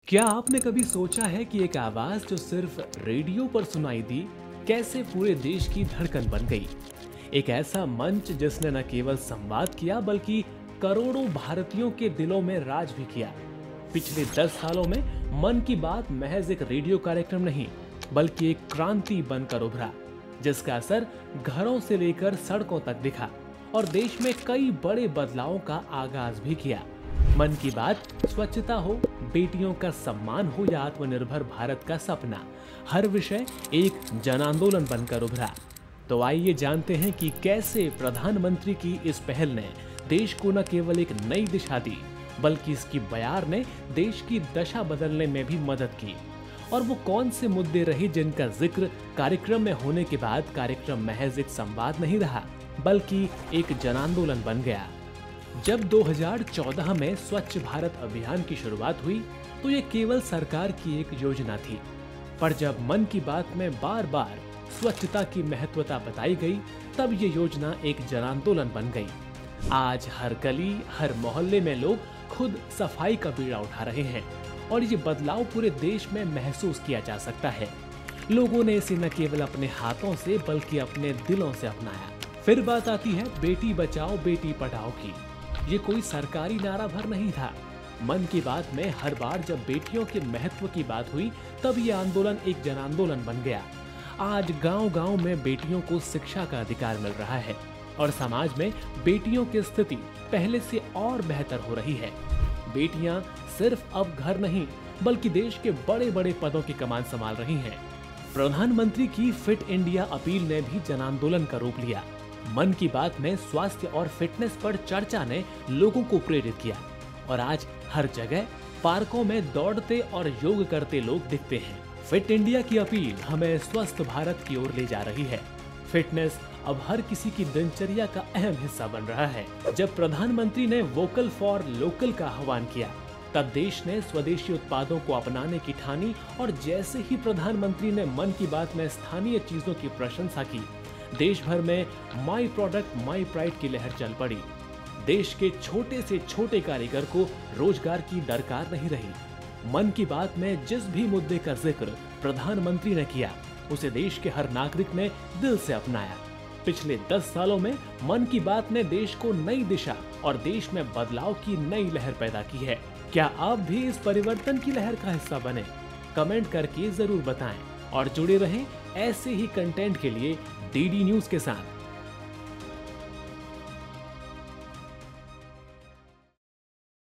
क्या आपने कभी सोचा है कि एक आवाज जो सिर्फ रेडियो पर सुनाई दी कैसे पूरे देश की धड़कन बन गई। एक ऐसा मंच जिसने न केवल संवाद किया बल्कि करोड़ों भारतीयों के दिलों में राज भी किया। पिछले 10 सालों में मन की बात महज एक रेडियो कार्यक्रम नहीं बल्कि एक क्रांति बनकर उभरा, जिसका असर घरों से लेकर सड़कों तक दिखा और देश में कई बड़े बदलावों का आगाज भी किया। मन की बात स्वच्छता हो, बेटियों का सम्मान हो या आत्मनिर्भर भारत का सपना, हर विषय एक जन आंदोलन बनकर उभरा। तो आइए जानते हैं कि कैसे प्रधानमंत्री की इस पहल ने देश को न केवल एक नई दिशा दी बल्कि इसकी बयार ने देश की दशा बदलने में भी मदद की। और वो कौन से मुद्दे रहे जिनका जिक्र कार्यक्रम में होने के बाद कार्यक्रम महज एक संवाद नहीं रहा बल्कि एक जन आंदोलन बन गया। जब 2014 में स्वच्छ भारत अभियान की शुरुआत हुई तो ये केवल सरकार की एक योजना थी, पर जब मन की बात में बार बार स्वच्छता की महत्वता बताई गई तब ये योजना एक जन आंदोलन बन गई। आज हर गली हर मोहल्ले में लोग खुद सफाई का बीड़ा उठा रहे हैं और ये बदलाव पूरे देश में महसूस किया जा सकता है। लोगों ने इसे न केवल अपने हाथों से बल्कि अपने दिलों से अपनाया। फिर बात आती है बेटी बचाओ बेटी पढ़ाओ की। ये कोई सरकारी नारा भर नहीं था। मन की बात में हर बार जब बेटियों के महत्व की बात हुई तब ये आंदोलन एक जन आंदोलन बन गया। आज गांव-गांव में बेटियों को शिक्षा का अधिकार मिल रहा है और समाज में बेटियों की स्थिति पहले से और बेहतर हो रही है। बेटियां सिर्फ अब घर नहीं बल्कि देश के बड़े-बड़े पदों की कमान संभाल रही हैं। प्रधानमंत्री की फिट इंडिया अपील ने भी जन आंदोलन का रूप लिया। मन की बात में स्वास्थ्य और फिटनेस पर चर्चा ने लोगों को प्रेरित किया और आज हर जगह पार्कों में दौड़ते और योग करते लोग दिखते हैं। फिट इंडिया की अपील हमें स्वस्थ भारत की ओर ले जा रही है। फिटनेस अब हर किसी की दिनचर्या का अहम हिस्सा बन रहा है। जब प्रधानमंत्री ने वोकल फॉर लोकल का आह्वान किया तब देश ने स्वदेशी उत्पादों को अपनाने की ठानी और जैसे ही प्रधानमंत्री ने मन की बात में स्थानीय चीजों की प्रशंसा की, देश भर में माई प्रोडक्ट माई प्राइड की लहर चल पड़ी। देश के छोटे से छोटे कारीगर को रोजगार की दरकार नहीं रही। मन की बात में जिस भी मुद्दे का जिक्र प्रधानमंत्री ने किया उसे देश के हर नागरिक ने दिल से अपनाया। पिछले 10 सालों में मन की बात ने देश को नई दिशा और देश में बदलाव की नई लहर पैदा की है। क्या आप भी इस परिवर्तन की लहर का हिस्सा बने? कमेंट करके जरूर बताएं और जुड़े रहें ऐसे ही कंटेंट के लिए डीडी न्यूज के साथ।